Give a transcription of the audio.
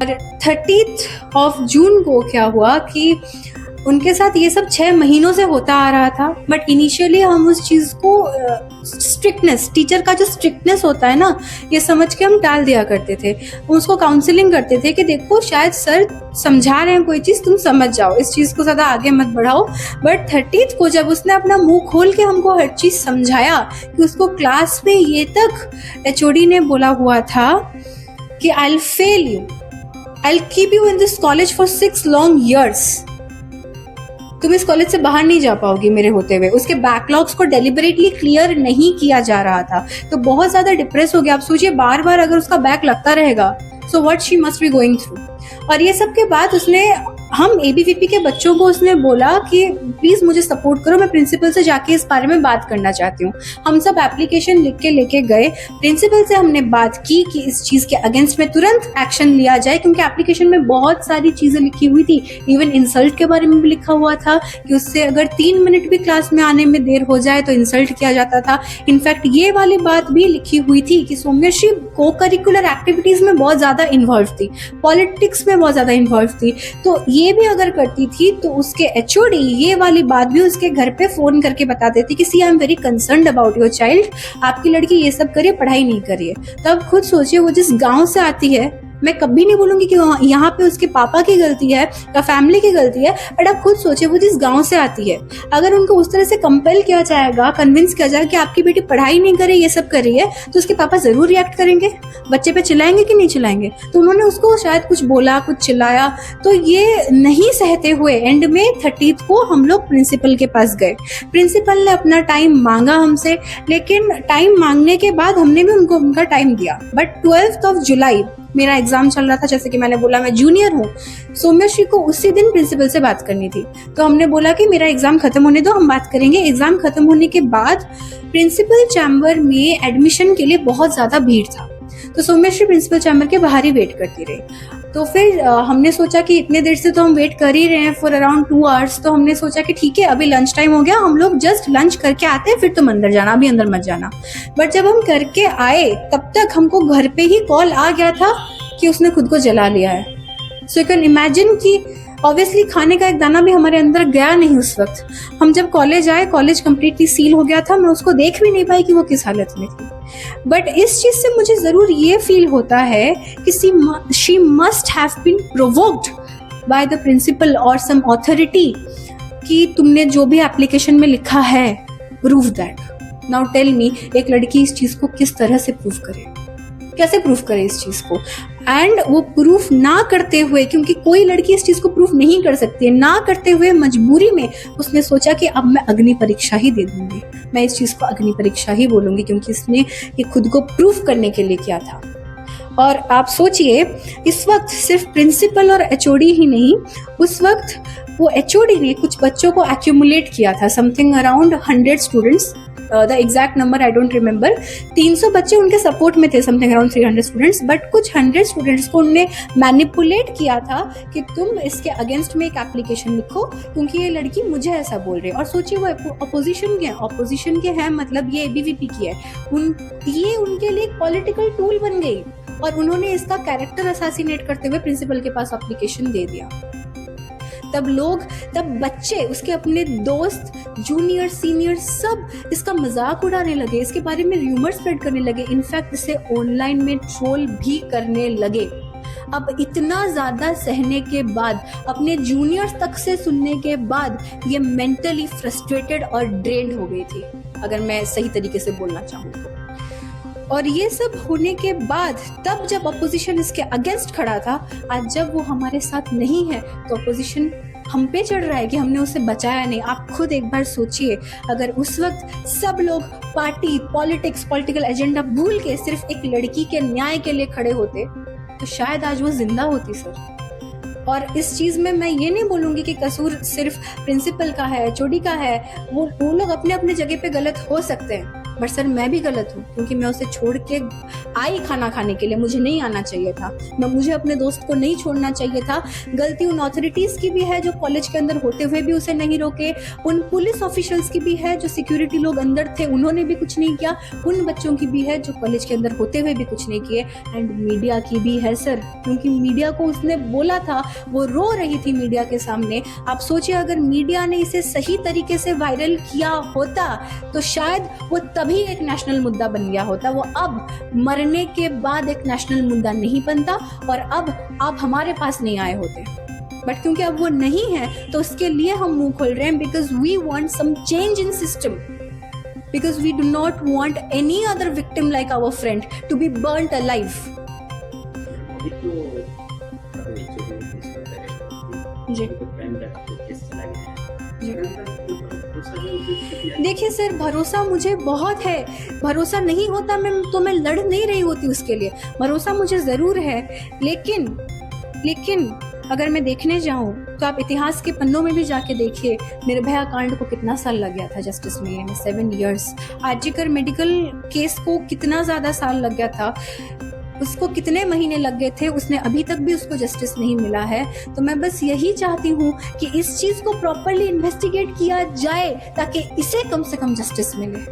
और 30 जून को क्या हुआ कि उनके साथ ये सब 6 महीनों से होता आ रहा था, बट इनिशियली हम उस चीज़ को स्ट्रिक्टनेस, टीचर का जो स्ट्रिक्टनेस होता है ना, ये समझ के हम टाल दिया करते थे। उसको काउंसलिंग करते थे कि देखो शायद सर समझा रहे हैं कोई चीज़, तुम समझ जाओ, इस चीज़ को ज़्यादा आगे मत बढ़ाओ। बट 30 को जब उसने अपना मुंह खोल के हमको हर चीज़ समझाया कि उसको क्लास में ये तक एचओडी ने बोला हुआ था कि I will fail you, I will keep you in this college for 6 long years, तुम इस कॉलेज से बाहर नहीं जा पाओगी मेरे होते हुए। उसके बैकलॉग्स को डेलिबरेटली क्लियर नहीं किया जा रहा था, तो बहुत ज्यादा डिप्रेस हो गया। आप सोचिए बार बार अगर उसका बैक लगता रहेगा, so what she must be going through. और ये सब के बाद उसने हम एबीवीपी के बच्चों को उसने बोला कि प्लीज मुझे सपोर्ट करो, मैं प्रिंसिपल से जाके इस बारे में बात करना चाहती हूँ। हम सब एप्लीकेशन लिख के लेके गए, प्रिंसिपल से हमने बात की कि इस चीज के अगेंस्ट में तुरंत एक्शन लिया जाए, क्योंकि एप्लीकेशन में बहुत सारी चीजें लिखी हुई थी। इवन इंसल्ट के बारे में भी लिखा हुआ था कि उससे अगर 3 मिनट भी क्लास में आने में देर हो जाए तो इंसल्ट किया जाता था। इनफैक्ट ये वाली बात भी लिखी हुई थी कि सौम्यश्री को करिकुलर एक्टिविटीज में बहुत ज्यादा इन्वॉल्व थी, पॉलिटिक्स में बहुत ज्यादा इन्वॉल्व थी, तो ये भी अगर करती थी तो उसके एचओडी ये वाली बात भी उसके घर पे फोन करके बता देती कि see I am very concerned about your child, आपकी लड़की ये सब करे, पढ़ाई नहीं करिए। तो अब खुद सोचिए वो जिस गांव से आती है, मैं कभी नहीं बोलूंगी कि यहाँ पे उसके पापा की गलती है या फैमिली की गलती है, बट आप खुद सोचिए वो जिस गांव से आती है, अगर उनको उस तरह से कंपेल किया जाएगा, कन्विंस किया जाएगा कि आपकी बेटी पढ़ाई नहीं करे, ये सब कर रही है, तो उसके पापा जरूर रिएक्ट करेंगे, बच्चे पे चिल्लाएंगे कि नहीं चिल्लाएंगे। तो उन्होंने उसको शायद कुछ बोला, कुछ चिल्लाया, तो ये नहीं सहते हुए एंड में 30 को हम लोग प्रिंसिपल के पास गए। प्रिंसिपल ने अपना टाइम मांगा हमसे, लेकिन टाइम मांगने के बाद हमने भी उनको उनका टाइम दिया। बट 12 जुलाई मेरा एग्जाम चल रहा था, जैसे कि मैंने बोला मैं जूनियर हूँ, सौम्यश्री को उसी दिन प्रिंसिपल से बात करनी थी। तो हमने बोला कि मेरा एग्जाम खत्म होने दो, हम बात करेंगे। एग्जाम खत्म होने के बाद प्रिंसिपल चैम्बर में एडमिशन के लिए बहुत ज्यादा भीड़ था, तो सौम्यश्री प्रिंसिपल चैम्बर के बाहर ही वेट करती रही। तो फिर हमने सोचा कि इतने देर से तो हम वेट कर ही रहे हैं फॉर अराउंड 2 आवर्स, तो हमने सोचा कि ठीक है अभी लंच टाइम हो गया, हम लोग जस्ट लंच करके आते हैं, फिर तुम अंदर जाना, अभी अंदर मत जाना। बट जब हम करके आए तब तक हमको घर पे ही कॉल आ गया था कि उसने खुद को जला लिया है। सो यू कैन इमेजिन कि ऑब्वियसली खाने का एक दाना भी हमारे अंदर गया नहीं उस वक्त। हम जब कॉलेज आए, कॉलेज कंप्लीटली सील हो गया था, मैं उसको देख भी नहीं पाई कि वो किस हालत में थी। बट इस चीज से मुझे जरूर ये फील होता है कि she must have been provoked by the principal और सम अथॉरिटी कि तुमने जो भी एप्लीकेशन में लिखा है prove that. Now tell me, एक लड़की इस चीज को किस तरह से प्रूव करे, कैसे प्रूफ करे इस चीज को? एंड वो प्रूफ ना करते हुए, क्योंकि कोई लड़की इस चीज को प्रूफ नहीं कर सकती है, ना करते हुए मजबूरी में उसने सोचा कि अब मैं अग्नि परीक्षा ही दे दूंगी, मैं इस चीज को अग्नि परीक्षा ही बोलूंगी, क्योंकि इसने ये खुद को प्रूफ करने के लिए किया था। और आप सोचिए इस वक्त सिर्फ प्रिंसिपल और एचओडी ही नहीं, उस वक्त वो एचओडी ने कुछ बच्चों को एक्यूमुलेट किया था, something around 100 students, the exact number I don't remember. 300 बच्चे उनके सपोर्ट में थे, समथिंग अराउंड 300 स्टूडेंट्स, बट कुछ 100 स्टूडेंट्स को उन्होंने मैनिपुलेट किया था कि तुम इसके अगेंस्ट में एक एप्लीकेशन लिखो क्योंकि ये लड़की मुझे ऐसा बोल रही है। और सोचिए वो अपोजिशन के हैं, अपोजिशन के हैं मतलब ये एबीवीपी की है, ये उनके लिए एक पॉलिटिकल टूल बन गई और उन्होंने इसका कैरेक्टर असैसिनेट करते हुए प्रिंसिपल के पास एप्लीकेशन दे दिया। तब बच्चे, उसके अपने दोस्त, जूनियर सीनियर सब इसका मजाक उड़ाने लगे, इसके बारे में र्यूमर स्प्रेड करने लगे, इनफैक्ट इसे ऑनलाइन में ट्रोल भी करने लगे। अब इतना ज्यादा सहने के बाद, अपने जूनियर्स तक से सुनने के बाद, ये मेंटली फ्रस्ट्रेटेड और ड्रेन्ड हो गई थी, अगर मैं सही तरीके से बोलना चाहूँ। और ये सब होने के बाद तब जब अपोजिशन इसके अगेंस्ट खड़ा था, आज जब वो हमारे साथ नहीं है तो अपोजिशन हम पे चढ़ रहा है कि हमने उसे बचाया नहीं। आप खुद एक बार सोचिए, अगर उस वक्त सब लोग पार्टी, पॉलिटिक्स, पॉलिटिकल एजेंडा भूल के सिर्फ एक लड़की के न्याय के लिए खड़े होते तो शायद आज वो जिंदा होती सर। और इस चीज में मैं ये नहीं बोलूंगी कि कसूर सिर्फ प्रिंसिपल का है, एचओडी का है, वो लोग अपने अपने जगह पे गलत हो सकते हैं, बट सर मैं भी गलत हूँ, क्योंकि मैं उसे छोड़ के आई खाना खाने के लिए, मुझे नहीं आना चाहिए था, मुझे अपने दोस्त को नहीं छोड़ना चाहिए था। गलती उन ऑथोरिटीज की भी है जो कॉलेज के अंदर होते हुए भी उसे नहीं रोके, उन पुलिस ऑफिशियल्स की भी है जो सिक्योरिटी लोग अंदर थे उन्होंने भी कुछ नहीं किया, उन बच्चों की भी है जो कॉलेज के अंदर होते हुए भी कुछ नहीं किए, एंड मीडिया की भी है सर, क्योंकि मीडिया को उसने बोला था, वो रो रही थी मीडिया के सामने। आप सोचिए अगर मीडिया ने इसे सही तरीके से वायरल किया होता तो शायद वो तभी एक नेशनल मुद्दा बन गया होता, वो अब मरने के बाद एक नेशनल मुद्दा नहीं बनता और अब आप हमारे पास नहीं आए होते। बट क्योंकि अब वो नहीं है तो उसके लिए हम मुंह खोल रहे हैं, because we want some change in system, because we do not want any other victim like our friend to be burned alive. जी देखिए सर, भरोसा मुझे बहुत है, भरोसा नहीं होता मैं लड़ नहीं रही होती उसके लिए, भरोसा मुझे ज़रूर है, लेकिन अगर मैं देखने जाऊं तो आप इतिहास के पन्नों में भी जाके देखिए, निर्भया कांड को कितना साल लग गया था जस्टिस मिलने में, 7 years। आर्जिकर मेडिकल केस को कितना ज़्यादा साल लग गया था, उसको कितने महीने लग गए थे, उसने अभी तक भी उसको जस्टिस नहीं मिला है। तो मैं बस यही चाहती हूँ कि इस चीज़ को प्रॉपरली इन्वेस्टिगेट किया जाए ताकि इसे कम से कम जस्टिस मिले।